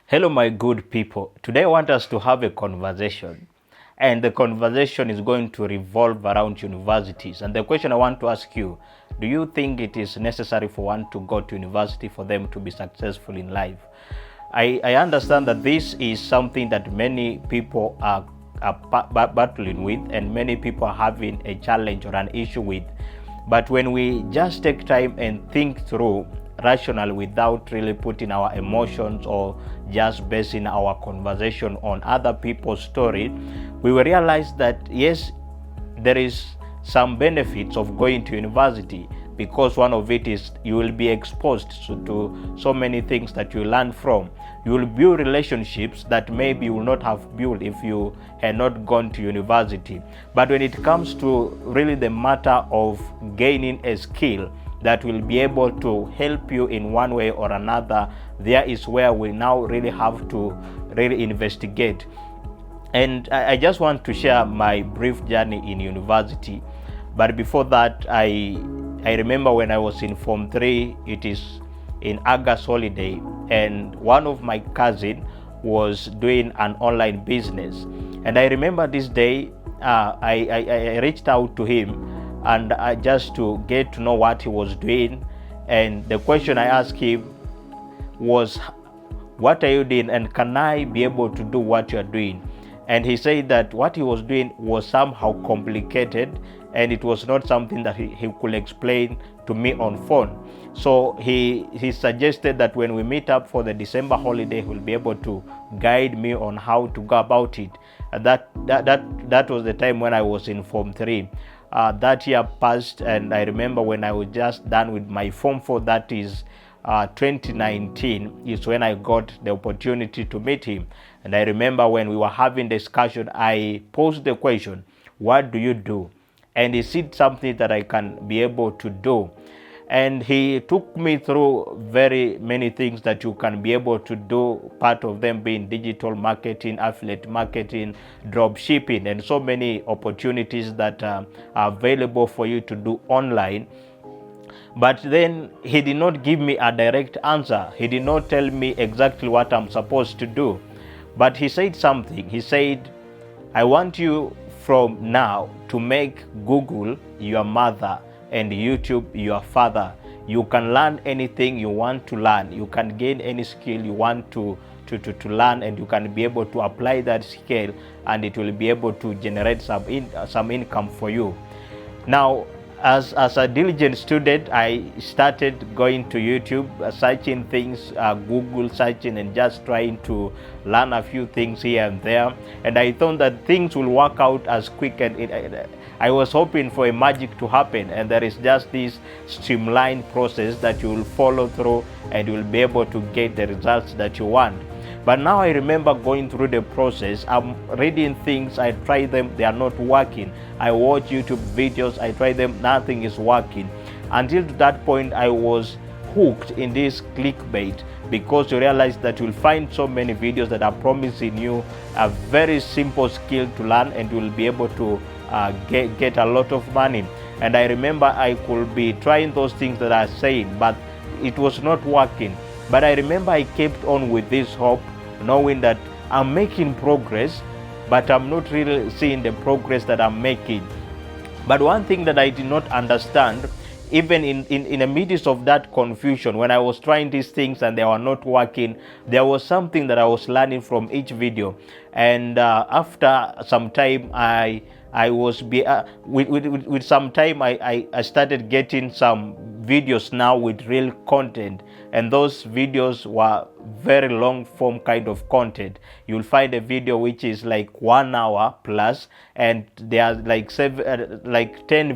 Hello, my good people. Today I want us to have a conversation, and the conversation is going to revolve around universities. And the question I want to ask you, do you think it is necessary for one to go to university for them to be successful in life? I understand that this is something that many people are battling with, and many people are having a challenge or an issue with. But when we just take time and think through rational without really putting our emotions or just basing our conversation on other people's story, we will realize that yes, there is some benefits of going to university, because one of it is you will be exposed to so many things that you learn from. You will build relationships that maybe you will not have built if you had not gone to university. But when it comes to really the matter of gaining a skill that will be able to help you in one way or another, there is where we now really have to really investigate. And I just want to share my brief journey in university. But before that, I remember when I was in Form 3, it is in August holiday, and one of my cousin was doing an online business. And I remember this day, I reached out to him and just to get to know what he was doing. And the question I asked him was, what are you doing, and can I be able to do what you are doing? And he said that what he was doing was somehow complicated, and it was not something that he could explain to me on phone. So he suggested that when we meet up for the December holiday, he'll be able to guide me on how to go about it. That was the time when I was in Form 3. That year passed, and I remember when I was just done with my Form 4, that is 2019, is when I got the opportunity to meet him. And I remember when we were having discussion, I posed the question, what do you do? And is it something that I can be able to do? And he took me through very many things that you can be able to do, part of them being digital marketing, affiliate marketing, drop shipping, and so many opportunities that are available for you to do online. But then he did not give me a direct answer. He did not tell me exactly what I'm supposed to do. But he said something. He said, I want you from now to make Google your mother and YouTube your father. You can learn anything you want to learn. You can gain any skill you want to learn, and you can be able to apply that skill, and it will be able to generate some income for you. Now, as a diligent student, I started going to YouTube, searching things, Google searching, and just trying to learn a few things here and there. And I thought that things will work out as quick, and I was hoping for a magic to happen, and there is just this streamlined process that you will follow through, and you will be able to get the results that you want. But now I remember going through the process. I'm reading things, I try them, they are not working. I watch YouTube videos, I try them, nothing is working. Until to that point, I was hooked in this clickbait, because you realize that you'll find so many videos that are promising you a very simple skill to learn, and you'll be able to get a lot of money. And I remember I could be trying those things that I saying, but it was not working. But I remember I kept on with this hope, knowing that I'm making progress, but I'm not really seeing the progress that I'm making. But one thing that I did not understand, even in the midst of that confusion, when I was trying these things and they were not working, there was something that I was learning from each video. And after some time, with some time, I started getting some videos now with real content, and those videos were very long form kind of content. You'll find a video which is like 1 hour plus, and there are like 10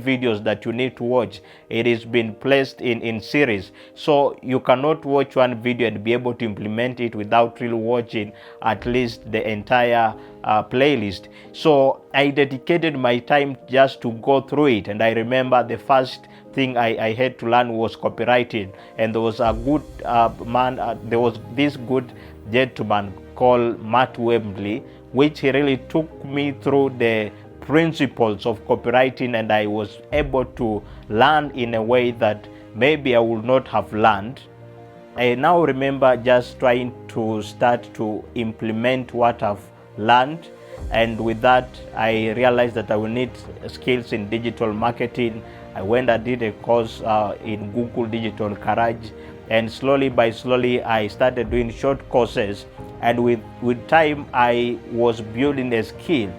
videos that you need to watch. It is been placed in series, so you cannot watch one video and be able to implement it without really watching at least the entire playlist. So I dedicated my time just to go through it. And I remember the first thing I had to learn was copywriting, and there was a good there was this good gentleman called Matt Wembley, which he really took me through the principles of copywriting, and I was able to learn in a way that maybe I would not have learned. I now remember just trying to to start to implement what I've learned. And with that, I realized that I will need skills in digital marketing. I went and did a course in Google Digital Garage, and slowly I started doing short courses, and with time I was building a skill.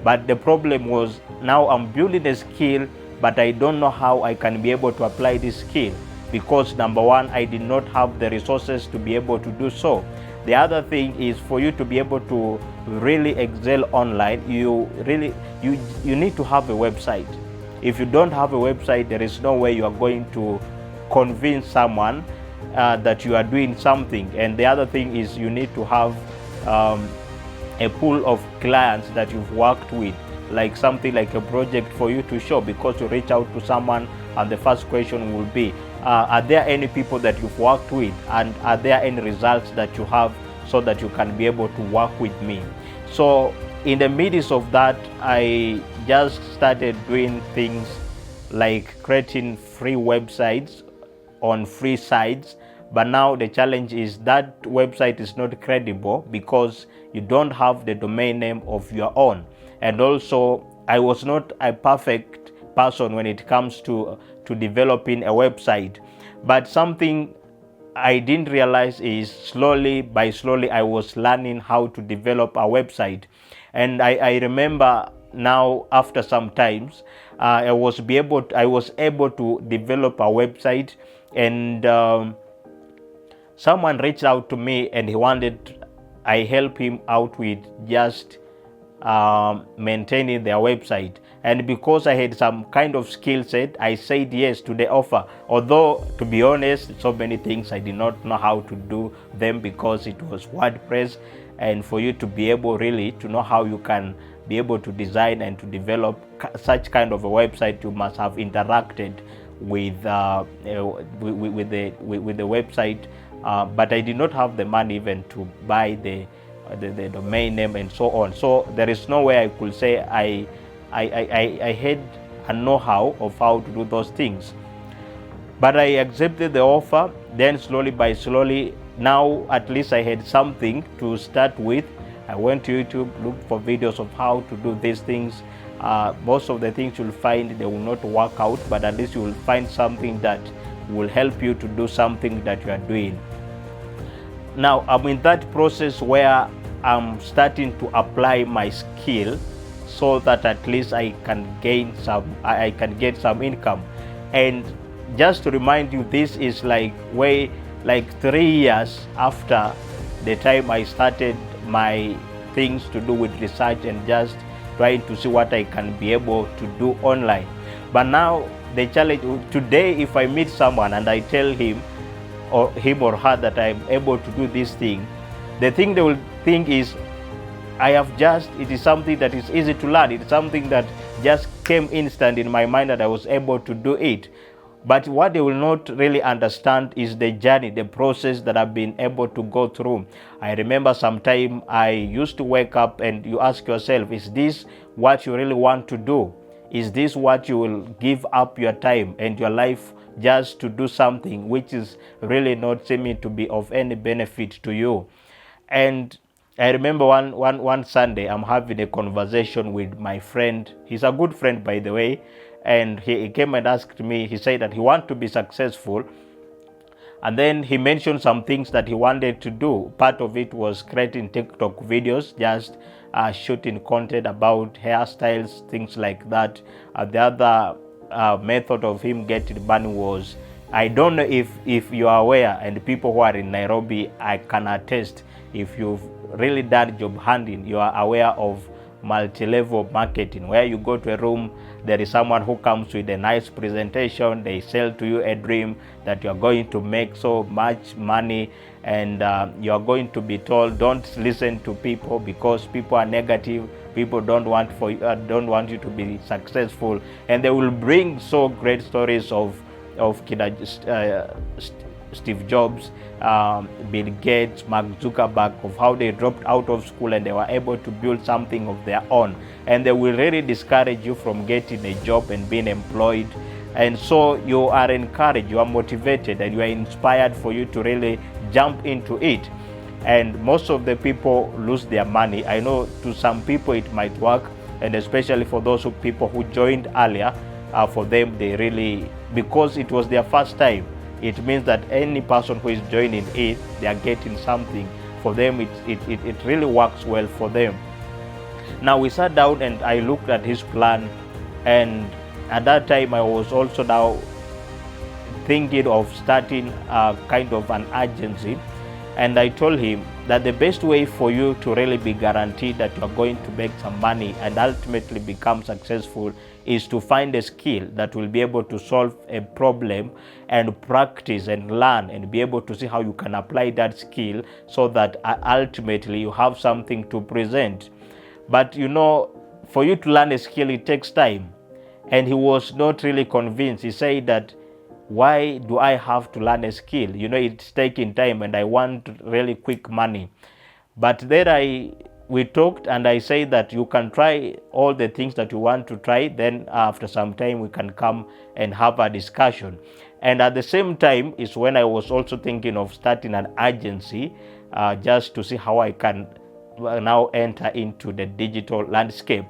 But the problem was, now I'm building a skill, but I don't know how I can be able to apply this skill, because number one, I did not have the resources to be able to do so. The other thing is, for you to be able to really excel online, you need to have a website. If you don't have a website, there is no way you are going to convince someone that you are doing something. And the other thing is, you need to have a pool of clients that you've worked with, like something like a project for you to show, because you reach out to someone and the first question will be, are there any people that you've worked with, and are there any results that you have, so that you can be able to work with me. So in the midst of that, I just started doing things like creating free websites on free sites. But now the challenge is that website is not credible because you don't have the domain name of your own. And also, I was not a perfect person when it comes to developing a website. But something I didn't realize is, slowly I was learning how to develop a website. And I remember now, after some times, I was able to develop a website, and someone reached out to me and he wanted I help him out with just maintaining their website. And because I had some kind of skill set, I said yes to the offer. Although, to be honest, so many things I did not know how to do them, because it was WordPress. And for you to be able really to know how you can be able to design and to develop such kind of a website, you must have interacted with the website. But I did not have the money even to buy the domain name and so on. So there is no way I could say I had a know-how of how to do those things. But I accepted the offer. Then slowly, now at least I had something to start with. I went to YouTube, looked for videos of how to do these things. Most of the things you'll find, they will not work out, but at least you will find something that will help you to do something that you are doing. Now I'm in that process where I'm starting to apply my skill, so that at least I can get some income. And just to remind you, this is like 3 years after the time I started my things to do with research and just trying to see what I can be able to do online. But now the challenge today, if I meet someone and I tell him or her that I'm able to do this thing, the thing they will think is it is something that is easy to learn. It's something that just came instant in my mind that I was able to do it. But what they will not really understand is the journey, the process that I've been able to go through. I remember sometime I used to wake up and you ask yourself, is this what you really want to do? Is this what you will give up your time and your life just to do something which is really not seeming to be of any benefit to you? And I remember one Sunday, I'm having a conversation with my friend. He's a good friend, by the way. And he came and asked me, he said that he wanted to be successful. And then he mentioned some things that he wanted to do. Part of it was creating TikTok videos, just shooting content about hairstyles, things like that. The other method of him getting money was, I don't know if you are aware, and people who are in Nairobi, I can attest, if you've really done job hunting, you are aware of multi-level marketing, where you go to a room, there is someone who comes with a nice presentation, they sell to you a dream that you are going to make so much money, and you are going to be told, don't listen to people because people are negative, people don't want you to be successful. And they will bring so great stories of Steve Jobs, Bill Gates, Mark Zuckerberg, of how they dropped out of school and they were able to build something of their own. And they will really discourage you from getting a job and being employed. And so you are encouraged, you are motivated, and you are inspired for you to really jump into it. and most of the people lose their money. I know to some people it might work, and especially for those people who joined earlier, for them they really, because it was their first time, it means that any person who is joining it, they are getting something. For them, it really works well for them. Now we sat down and I looked at his plan, and at that time I was also now thinking of starting kind of an agency. And I told him that the best way for you to really be guaranteed that you are going to make some money and ultimately become successful is to find a skill that will be able to solve a problem and practice and learn and be able to see how you can apply that skill so that ultimately you have something to present. But you know, for you to learn a skill, it takes time. And he was not really convinced. He said that, why do I have to learn a skill? You know, it's taking time and I want really quick money. But then we talked and I said that you can try all the things that you want to try. Then after some time we can come and have a discussion. And at the same time is when I was also thinking of starting an agency, just to see how I can now enter into the digital landscape.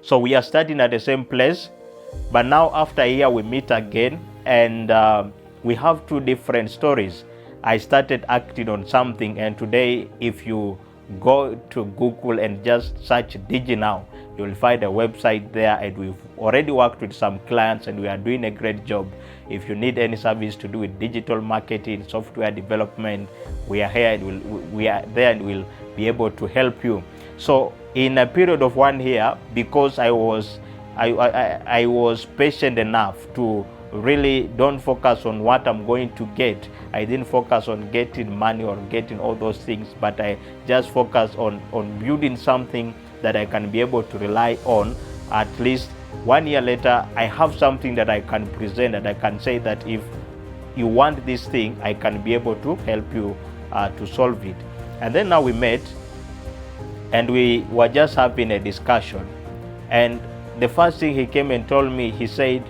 So we are starting at the same place, but now after a year we meet again, and we have two different stories. I started acting on something, and today if you go to Google and just search DigiNow, you'll find a website there, and we've already worked with some clients and we are doing a great job. If you need any service to do with digital marketing, software development, we are here and we are there and we'll be able to help you. So in a period of 1 year, because I was patient enough to really don't focus on what I'm going to get. I didn't focus on getting money or getting all those things, but I just focus on building something that I can be able to rely on. At least 1 year later, I have something that I can present, and I can say that if you want this thing, I can be able to help you to solve it. And then now we met and we were just having a discussion, and the first thing he came and told me, he said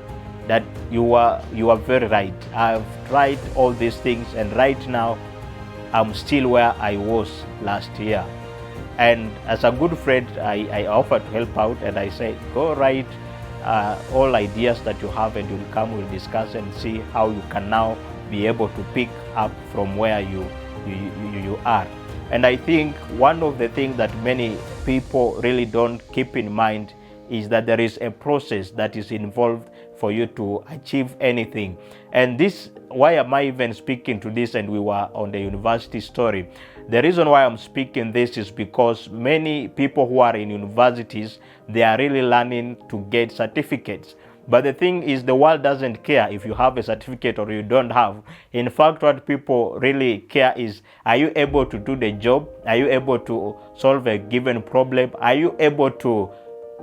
that you are very right. I've tried all these things and right now I'm still where I was last year. And as a good friend, I offered to help out, and I said, go write all ideas that you have and you'll come, we'll discuss and see how you can now be able to pick up from where you are. And I think one of the things that many people really don't keep in mind is that there is a process that is involved for you to achieve anything. And this, why am I even speaking to this? And we were on the university story. The reason why I'm speaking this is because many people who are in universities, they are really learning to get certificates. But the thing is, the world doesn't care if you have a certificate or you don't have. In fact, what people really care is, are you able to do the job? Are you able to solve a given problem? Are you able to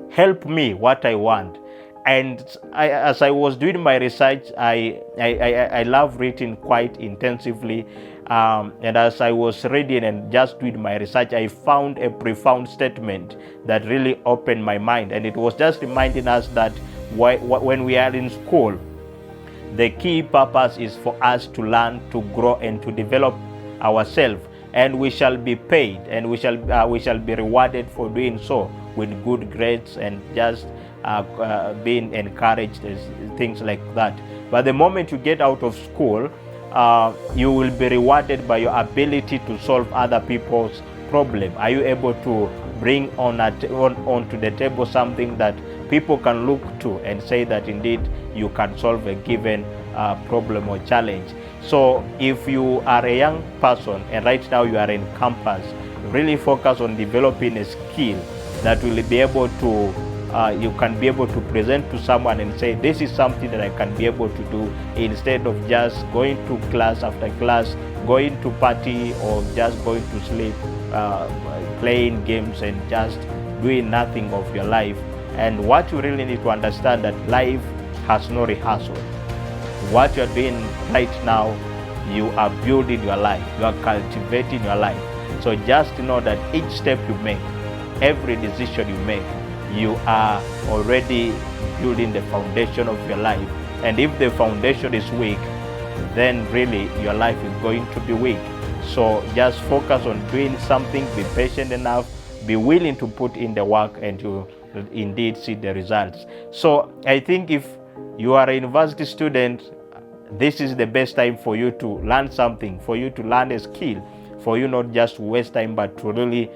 help me what I want? And as I was doing my research, I love reading quite intensively. And as I was reading and just doing my research, I found a profound statement that really opened my mind. And it was just reminding us that when we are in school, the key purpose is for us to learn, to grow, and to develop ourselves. And we shall be paid, and we shall be rewarded for doing so with good grades and just being encouraged, things like that. But the moment you get out of school, you will be rewarded by your ability to solve other people's problem. Are you able to bring onto the table something that people can look to and say that indeed you can solve a given problem or challenge? So if you are a young person and right now you are in campus, really focus on developing a skill that will be able to you can be able to present to someone and say, this is something that I can be able to do, instead of just going to class after class, going to party, or just going to sleep, playing games and just doing nothing of your life. And what you really need to understand, that life has no rehearsal. What you're doing right now, you are building your life, you are cultivating your life. So just know that each step you make, every decision you make, you are already building the foundation of your life. And if the foundation is weak, then really your life is going to be weak. So just focus on doing something, be patient enough, be willing to put in the work, and you indeed see the results. So I think if you are a university student, this is the best time for you to learn something, for you to learn a skill, for you not just to waste time, but to really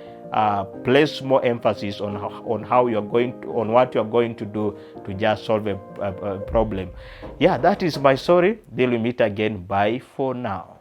place more emphasis on how you're going to, on what you're going to do to just solve a problem. Yeah, that is my story. Till we meet again. Bye for now.